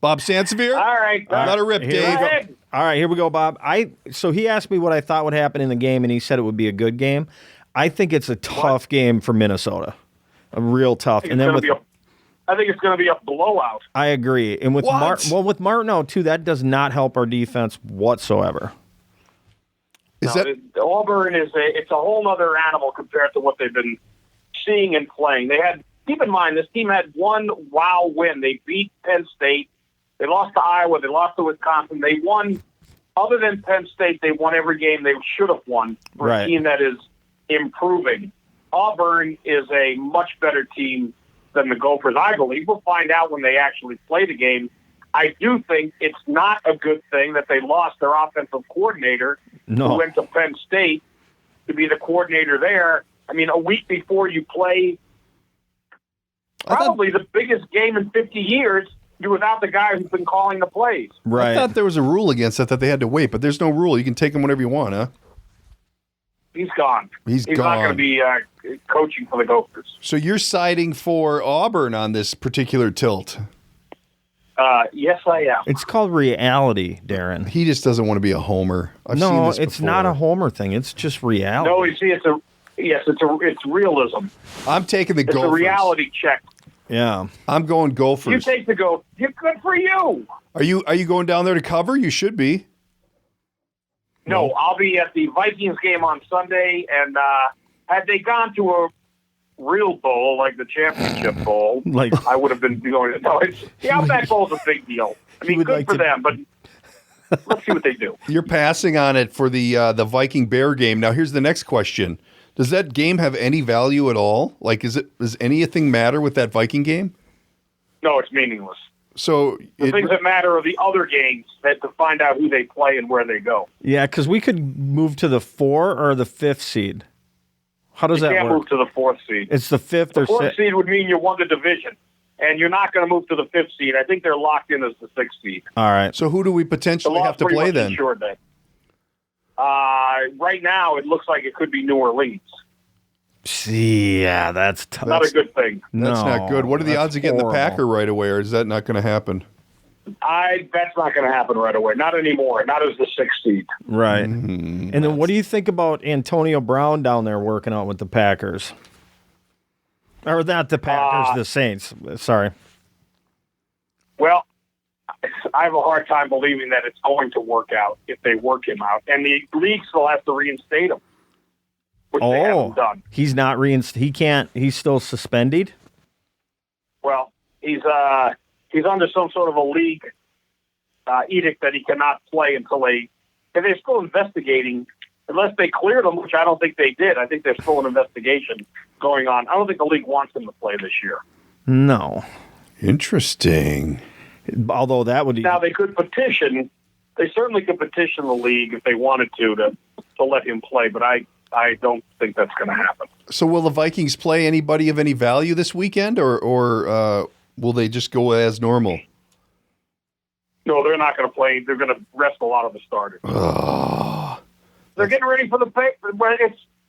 Speaker 2: Bob Sansevere?
Speaker 4: All right.
Speaker 2: Let her rip, Dave.
Speaker 3: All right, here we go, Bob. So he asked me what I thought would happen in the game, and he said it would be a good game. I think it's a tough game for Minnesota, a real tough.
Speaker 4: I think it's going to be a blowout.
Speaker 3: I agree. And with with Martineau too, that does not help our defense whatsoever.
Speaker 4: Auburn it's a whole other animal compared to what they've been seeing and playing. Keep in mind, this team had one wow win. They beat Penn State. They lost to Iowa. They lost to Wisconsin. They won. Other than Penn State, they won every game they should have won for a team that is improving. Auburn is a much better team than the Gophers, I believe. We'll find out when they actually play the game. I do think it's not a good thing that they lost their offensive coordinator who went to Penn State to be the coordinator there. I mean, a week before you play probably the biggest game in 50 years, you're without the guy who's been calling the plays.
Speaker 2: Right. I thought there was a rule against that they had to wait, but there's no rule. You can take him whenever you want, huh?
Speaker 4: He's gone.
Speaker 2: He's gone.
Speaker 4: Not going to be coaching for the Gophers.
Speaker 2: So you're siding for Auburn on this particular tilt?
Speaker 4: Yes, I am.
Speaker 3: It's called reality, Darren.
Speaker 2: He just doesn't want to be a homer. I've seen this
Speaker 3: it's
Speaker 2: before.
Speaker 3: not a homer thing. It's just reality.
Speaker 4: No, you see, it's realism.
Speaker 2: I'm taking the Gophers.
Speaker 4: It's a reality check.
Speaker 3: Yeah.
Speaker 2: I'm going Gophers.
Speaker 4: You take the Gophers. You're good for you.
Speaker 2: Are you going down there to cover? You should be.
Speaker 4: No, I'll be at the Vikings game on Sunday, and had they gone to a real bowl like the championship bowl, I would have been going. No, the Outback Bowl is a big deal. I mean, good for them, but let's see what they do.
Speaker 2: You're passing on it for the Viking Bear game. Now, here's the next question: does that game have any value at all? Like, does anything matter with that Viking game?
Speaker 4: No, it's meaningless.
Speaker 2: So
Speaker 4: the things that matter are the other games to find out who they play and where they go.
Speaker 3: Yeah, because we could move to the 4 or the 5th seed. How does that work? You
Speaker 4: can't move to the 4th seed.
Speaker 3: It's the 5th or 6th.
Speaker 4: The 4th seed would mean you won the division, and you're not going to move to the 5th seed. I think they're locked in as the 6th seed.
Speaker 3: All right.
Speaker 2: So who do we potentially have to play then?
Speaker 4: Ensured that. Right now, it looks like it could be New Orleans.
Speaker 3: Yeah, that's tough.
Speaker 4: Not a good thing.
Speaker 2: That's not good. What are the odds of getting the Packer right away, or is that not going to happen?
Speaker 4: That's not going to happen right away. Not anymore. Not as the 6th seed.
Speaker 3: Right. Mm-hmm. And then what do you think about Antonio Brown down there working out with the Packers? Or not the Packers, the Saints. Sorry.
Speaker 4: Well, I have a hard time believing that it's going to work out if they work him out. And the league still has to reinstate him, which they haven't done.
Speaker 3: He's not he can't. He's still suspended?
Speaker 4: Well, he's under some sort of a league edict that he cannot play until and they're still investigating, unless they cleared him, which I don't think they did. I think there's still an investigation going on. I don't think the league wants him to play this year.
Speaker 3: No.
Speaker 2: Interesting.
Speaker 3: Although that would...
Speaker 4: Now, they could petition. They certainly could petition the league if they wanted to let him play, but I don't think that's going to happen.
Speaker 2: So will the Vikings play anybody of any value this weekend, or will they just go as normal?
Speaker 4: No, they're not going to play. They're going to rest a lot of the starters. They're getting ready for the pay.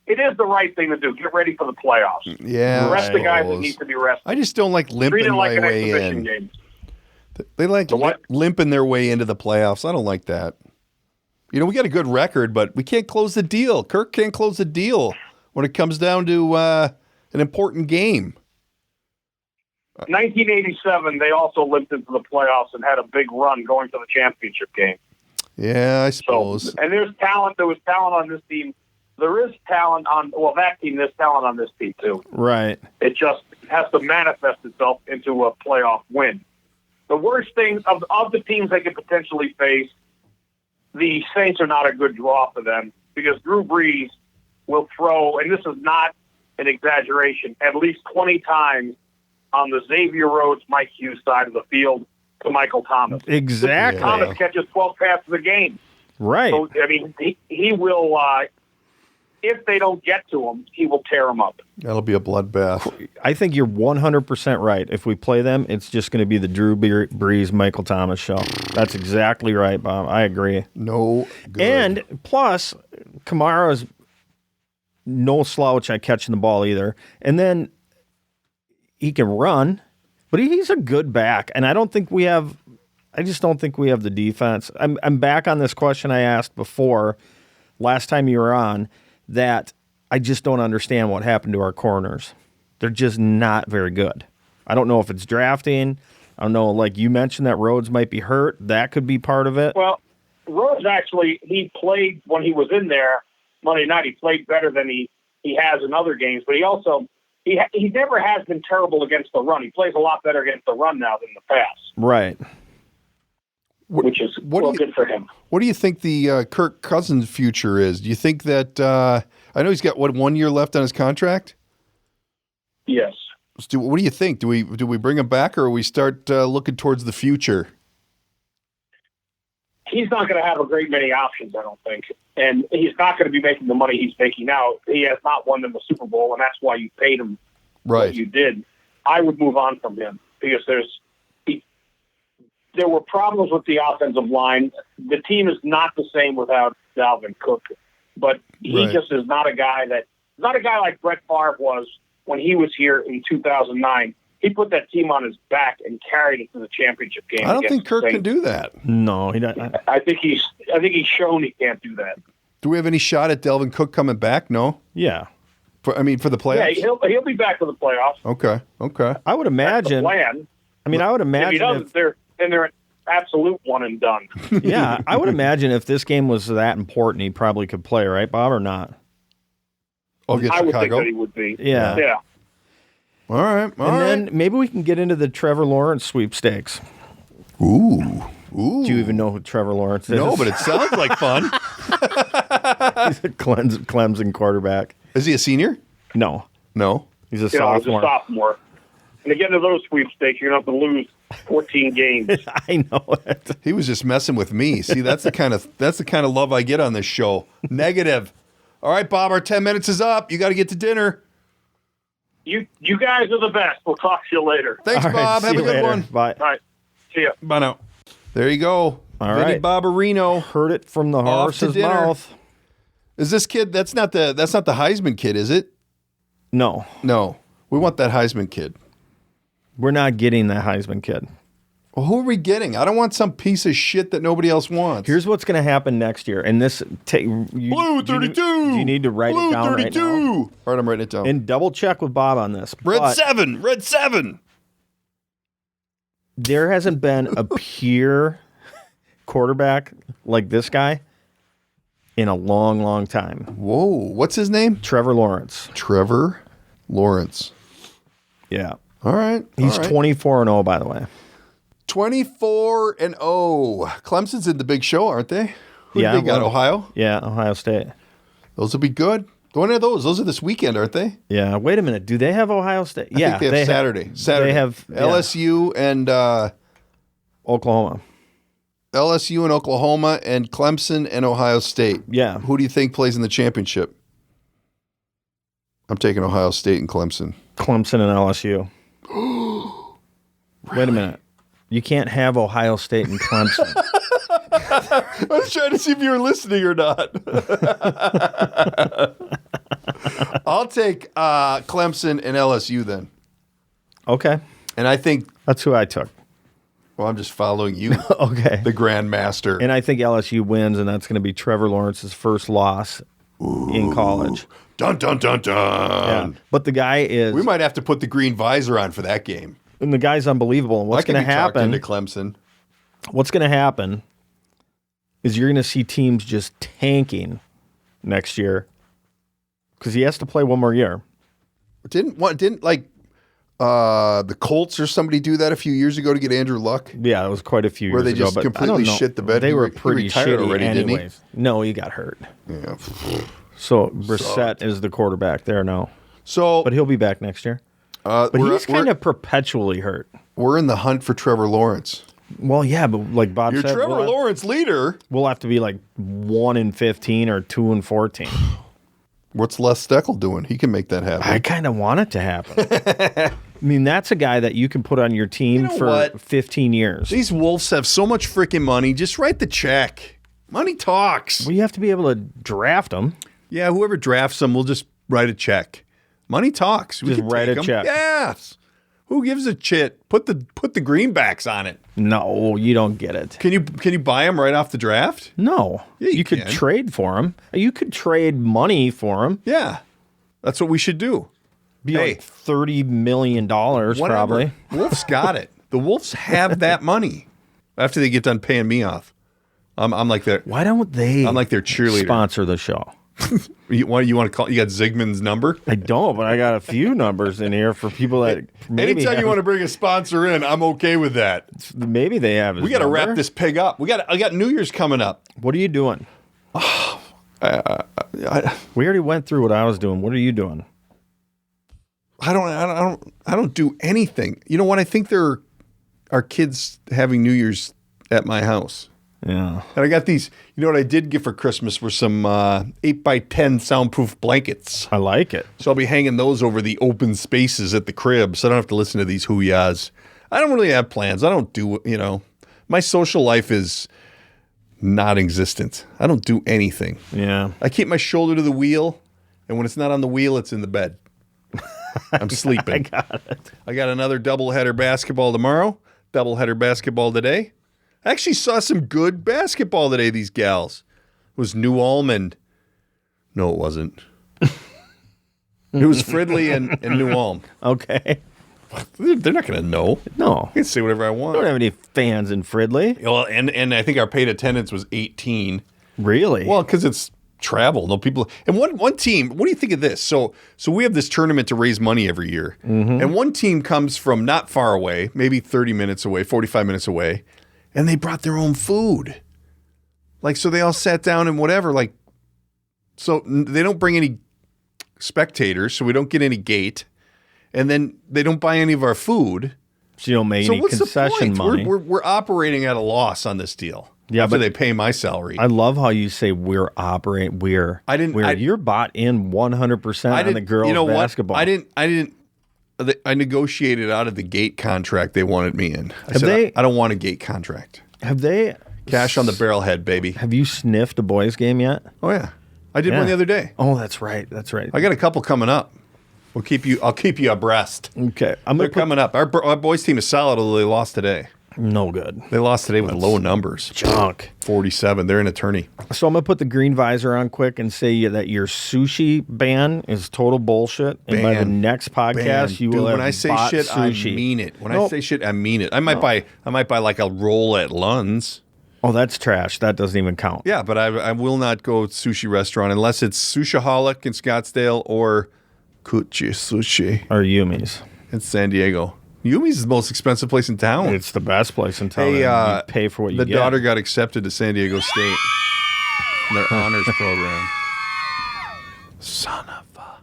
Speaker 4: It is the right thing to do. Get ready for the playoffs.
Speaker 2: Yeah,
Speaker 4: rest the guys that need to be rested.
Speaker 2: I just don't like limping my way in.
Speaker 4: Game.
Speaker 2: They like limping their way into the playoffs. I don't like that. We got a good record, but we can't close the deal. Kirk can't close the deal when it comes down to an important game.
Speaker 4: 1987, they also limped into the playoffs and had a big run going to the championship game.
Speaker 2: Yeah, I suppose.
Speaker 4: And there's talent. There was talent on this team. There is talent on that team. There's talent on this team too.
Speaker 3: Right.
Speaker 4: It just has to manifest itself into a playoff win. The worst thing of the teams they could potentially face, the Saints are not a good draw for them because Drew Brees will throw, and this is not an exaggeration, at least 20 times on the Xavier Rhodes, Mike Hughes side of the field to Michael Thomas.
Speaker 3: Exactly.
Speaker 4: Thomas catches 12 passes a game.
Speaker 3: Right.
Speaker 4: So, I mean, he will, if they don't get to him, he will tear them up.
Speaker 2: That'll be a bloodbath.
Speaker 3: I think you're 100% right. If we play them, it's just going to be the Drew Brees, Michael Thomas show. That's exactly right, Bob. I agree.
Speaker 2: No good.
Speaker 3: And plus, Kamara's no slouch at catching the ball either. And then he can run, but he's a good back. And I just don't think we have the defense. I'm back on this question I asked before, last time you were on, that I just don't understand what happened to our corners. They're just not very good. I don't know if it's drafting. I don't know, like you mentioned that Rhodes might be hurt. That could be part of it.
Speaker 4: Well, Rhodes actually, he played when he was in there Monday night. He played better than he has in other games, but he also, he never has been terrible against the run. He plays a lot better against the run now than the pass.
Speaker 3: Right.
Speaker 4: Which is good for him.
Speaker 2: What do you think the Kirk Cousins future is? Do you think that I know he's got 1 year left on his contract?
Speaker 4: Yes.
Speaker 2: What do you think? Do we bring him back, or we start looking towards the future?
Speaker 4: He's not going to have a great many options, I don't think, and he's not going to be making the money he's making now. He has not won in the Super Bowl, and that's why you paid him what you did. I would move on from him because there were problems with the offensive line. The team is not the same without Dalvin Cook, but he just is not a guy like Brett Favre was when he was here in 2009. He put that team on his back and carried it to the championship game.
Speaker 2: I don't think Kirk can do that.
Speaker 3: No, he doesn't.
Speaker 4: I think he's shown he can't do that.
Speaker 2: Do we have any shot at Dalvin Cook coming back? No.
Speaker 3: Yeah.
Speaker 2: For the playoffs?
Speaker 4: Yeah, he'll be back for the playoffs.
Speaker 2: Okay.
Speaker 3: I would imagine.
Speaker 4: That's the plan.
Speaker 3: I mean, I would imagine.
Speaker 4: If he doesn't, they're an absolute one and done.
Speaker 3: Yeah, I would imagine if this game was that important, he probably could play, right, Bob, or not?
Speaker 2: Against
Speaker 4: I would think
Speaker 2: Chicago?
Speaker 4: that he would be.
Speaker 3: Yeah.
Speaker 4: Yeah.
Speaker 2: All right.
Speaker 3: Then maybe we can get into the Trevor Lawrence sweepstakes.
Speaker 2: Ooh.
Speaker 3: Do you even know who Trevor Lawrence is?
Speaker 2: No, but it sounds like fun.
Speaker 3: He's a Clemson quarterback.
Speaker 2: Is he a senior?
Speaker 3: No. He's a
Speaker 4: He's
Speaker 3: sophomore.
Speaker 4: a sophomore. And to get into those sweepstakes, you're going to have to lose 14 games.
Speaker 3: I know it.
Speaker 2: He was just messing with me. See, that's the kind of love I get on this show. Negative. All right, Bob, our 10 minutes is up. You got to get to dinner.
Speaker 4: You guys are the best. We'll talk to you later.
Speaker 2: Thanks,
Speaker 3: All right,
Speaker 2: Bob. Have
Speaker 3: see
Speaker 2: a
Speaker 3: you
Speaker 2: good
Speaker 3: later.
Speaker 2: one.
Speaker 3: Bye.
Speaker 4: All right. See ya.
Speaker 2: Bye now. There you go.
Speaker 3: All
Speaker 2: Vinny
Speaker 3: right.
Speaker 2: Barbarino.
Speaker 3: Heard it from the
Speaker 2: Off to
Speaker 3: horse's
Speaker 2: dinner.
Speaker 3: mouth.
Speaker 2: Is this kid? That's not the Heisman kid, is it?
Speaker 3: No,
Speaker 2: No. We want that Heisman kid.
Speaker 3: we're not getting that Heisman kid.
Speaker 2: Well, who are we getting? I don't want some piece of shit that nobody else wants.
Speaker 3: Here's what's going to happen next year, and this
Speaker 2: Blue 32.
Speaker 3: You need to write
Speaker 2: Blue
Speaker 3: it down
Speaker 2: 32.
Speaker 3: right now.
Speaker 2: All right, I'm writing it down.
Speaker 3: And double check with Bob on this.
Speaker 2: Red
Speaker 3: But
Speaker 2: 7. Red 7.
Speaker 3: there hasn't been a pure quarterback like this guy in a long, long time.
Speaker 2: Whoa. What's his name?
Speaker 3: Trevor Lawrence.
Speaker 2: Trevor Lawrence.
Speaker 3: Yeah.
Speaker 2: All right.
Speaker 3: He's
Speaker 2: all right.
Speaker 3: 24-0, by the way.
Speaker 2: 24-0. Clemson's in the big show, aren't they? Who
Speaker 3: Yeah,
Speaker 2: do they got?
Speaker 3: well-
Speaker 2: Ohio?
Speaker 3: Yeah, Ohio State.
Speaker 2: Those will be good. When are those? Those are this weekend, aren't they?
Speaker 3: Yeah. Wait a minute. Do they have Ohio State?
Speaker 2: I think they have Saturday. Saturday.
Speaker 3: They have
Speaker 2: LSU and
Speaker 3: Oklahoma.
Speaker 2: LSU and Oklahoma and Clemson and Ohio State.
Speaker 3: Yeah.
Speaker 2: Who do you think plays in the championship? I'm taking Ohio State and Clemson.
Speaker 3: Clemson and LSU. Wait a minute. You can't have Ohio State and Clemson.
Speaker 2: I was trying to see if you were listening or not. I'll take Clemson and LSU then.
Speaker 3: Okay.
Speaker 2: And I think,
Speaker 3: That's who I took.
Speaker 2: well, I'm just following you,
Speaker 3: Okay.
Speaker 2: the Grandmaster.
Speaker 3: And I think LSU wins, and that's going to be Trevor Lawrence's first loss in college.
Speaker 2: Dun, dun, dun, dun.
Speaker 3: Yeah. But the guy is,
Speaker 2: We might have to put the green visor on for that game.
Speaker 3: and the guy's unbelievable. And what's going to happen?
Speaker 2: To Clemson.
Speaker 3: What's going to happen is you're going to see teams just tanking next year because he has to play one more year.
Speaker 2: Didn't the Colts or somebody do that a few years ago to get Andrew Luck?
Speaker 3: Yeah, it was quite a few
Speaker 2: Where
Speaker 3: years
Speaker 2: they
Speaker 3: ago.
Speaker 2: just
Speaker 3: but I
Speaker 2: completely
Speaker 3: don't know.
Speaker 2: shit the bed.
Speaker 3: They
Speaker 2: He
Speaker 3: were
Speaker 2: re- he
Speaker 3: pretty
Speaker 2: retired
Speaker 3: shitty
Speaker 2: already, didn't he?
Speaker 3: anyways. No, he got hurt.
Speaker 2: Yeah.
Speaker 3: So Brissett is the quarterback there now.
Speaker 2: So,
Speaker 3: But he'll be back next year. But he's kind of perpetually hurt.
Speaker 2: We're in the hunt for Trevor Lawrence.
Speaker 3: Well, yeah, but like Bob
Speaker 2: You're
Speaker 3: said,
Speaker 2: Trevor Lawrence leader.
Speaker 3: We'll have to be like 1-15 or 2-14.
Speaker 2: What's Les Steckel doing? He can make that happen.
Speaker 3: I kind of want it to happen. I mean, that's a guy that you can put on your team for 15 years.
Speaker 2: These Wolves have so much freaking money. Just write the check. Money talks.
Speaker 3: Well, you have to be able to draft them.
Speaker 2: Yeah, whoever drafts them, we'll just write a check. Money talks.
Speaker 3: Just write a check.
Speaker 2: Yes. Who gives a shit? Put the greenbacks on it.
Speaker 3: No, you don't get it.
Speaker 2: Can you buy them right off the draft?
Speaker 3: No.
Speaker 2: Yeah, you
Speaker 3: could
Speaker 2: can.
Speaker 3: trade for them. You could trade money for them.
Speaker 2: Yeah. That's what we should do.
Speaker 3: Be like $30 million probably.
Speaker 2: Wolves got it. The Wolves have that money after they get done paying me off. I'm like their.
Speaker 3: Why don't they?
Speaker 2: I'm like their cheerleader.
Speaker 3: Sponsor the show.
Speaker 2: You want to call? You got Zygmunt's number?
Speaker 3: I don't, but I got a few numbers in here for people that.
Speaker 2: Anytime you want to bring a sponsor in, I'm okay with that.
Speaker 3: Maybe they have.
Speaker 2: We got to wrap this pig up. I got New Year's coming up.
Speaker 3: What are you doing? We already went through what I was doing. What are you doing?
Speaker 2: I don't do anything. You know what? I think there are kids having New Year's at my house.
Speaker 3: Yeah.
Speaker 2: And I got these, you know what I did get for Christmas were some 8x10 soundproof blankets.
Speaker 3: I like it.
Speaker 2: So I'll be hanging those over the open spaces at the crib so I don't have to listen to these hoo-yahs. I don't really have plans. I don't do, my social life is non-existent. I don't do anything.
Speaker 3: Yeah.
Speaker 2: I keep my shoulder to the wheel, and when it's not on the wheel, it's in the bed. I'm sleeping.
Speaker 3: I got it.
Speaker 2: I got another doubleheader basketball tomorrow, doubleheader basketball today. I actually saw some good basketball today, these gals. It was New Ulm and... No, it wasn't. It was Fridley and New Ulm.
Speaker 3: Okay.
Speaker 2: They're not going to know.
Speaker 3: No.
Speaker 2: I can say whatever I want.
Speaker 3: We don't have any fans in Fridley.
Speaker 2: Well, and I think our paid attendance was 18.
Speaker 3: Really?
Speaker 2: Well, because it's travel. No people. And one team, what do you think of this? So we have this tournament to raise money every year. Mm-hmm. And one team comes from not far away, maybe 30 minutes away, 45 minutes away. And they brought their own food. Like, so they all sat down and whatever. Like, so they don't bring any spectators, so we don't get any gate. And then they don't buy any of our food.
Speaker 3: So you don't make any concession money.
Speaker 2: We're operating at a loss on this deal. Yeah, after they pay my salary.
Speaker 3: I love how you say we're operating. You're bought in 100% on the girls' basketball.
Speaker 2: I negotiated out of the gate contract they wanted me in. I don't want a gate contract.
Speaker 3: Have they
Speaker 2: cash on the barrelhead, baby?
Speaker 3: Have you sniffed a boys' game yet?
Speaker 2: Oh yeah, I did one the other day.
Speaker 3: Oh, that's right. That's right.
Speaker 2: I got a couple coming up. I'll keep you abreast.
Speaker 3: Okay,
Speaker 2: they're coming up. Our boys' team is solid, although they lost today.
Speaker 3: No good.
Speaker 2: They lost today with low numbers.
Speaker 3: Junk.
Speaker 2: 47. They're an attorney.
Speaker 3: So I'm going to put the green visor on quick and say that your sushi ban is total bullshit. And by the next podcast, you will have
Speaker 2: when I say shit,
Speaker 3: sushi.
Speaker 2: I mean it. When I say shit, I mean it. I might buy like a roll at Lund's.
Speaker 3: Oh, that's trash. That doesn't even count.
Speaker 2: Yeah, but I will not go to sushi restaurant unless it's Sushaholic in Scottsdale or Kuchi Sushi.
Speaker 3: Or Yumi's.
Speaker 2: In San Diego. Yumi's is the most expensive place in town.
Speaker 3: It's the best place in town. Hey, you pay for what you get.
Speaker 2: The daughter got accepted to San Diego State in their honors program. Son of a...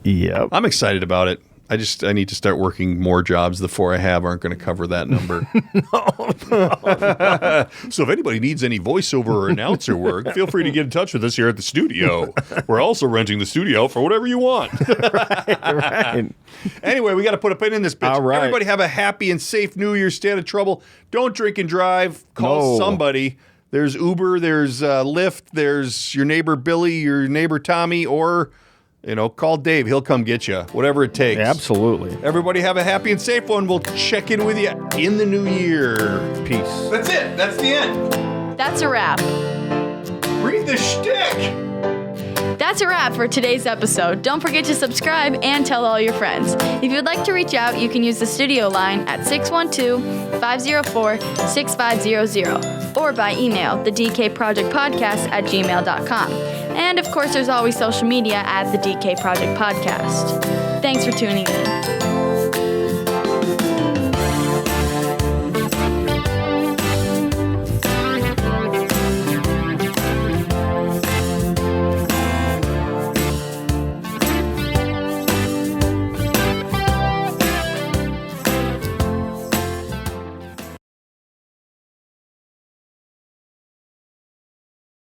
Speaker 3: Yep.
Speaker 2: I'm excited about it. I need to start working more jobs. The 4 I have aren't going to cover that number. No. So if anybody needs any voiceover or announcer work, feel free to get in touch with us here at the studio. We're also renting the studio for whatever you want.
Speaker 3: Right.
Speaker 2: Anyway, we got to put a pin in this bitch.
Speaker 3: All right.
Speaker 2: Everybody have a happy and safe New Year. Stay out of trouble. Don't drink and drive. Call somebody. There's Uber. There's Lyft. There's your neighbor Billy, your neighbor Tommy, or... call Dave. He'll come get you. Whatever it takes.
Speaker 3: Absolutely.
Speaker 2: Everybody have a happy and safe one. We'll check in with you in the new year.
Speaker 3: Peace.
Speaker 2: That's it. That's the end.
Speaker 1: That's a wrap.
Speaker 2: Read the shtick.
Speaker 1: That's a wrap for today's episode. Don't forget to subscribe and tell all your friends. If you'd like to reach out, you can use the studio line at 612-504-6500 or by email, thedkprojectpodcast@gmail.com. And of course, there's always social media at the DK Project Podcast. Thanks for tuning in.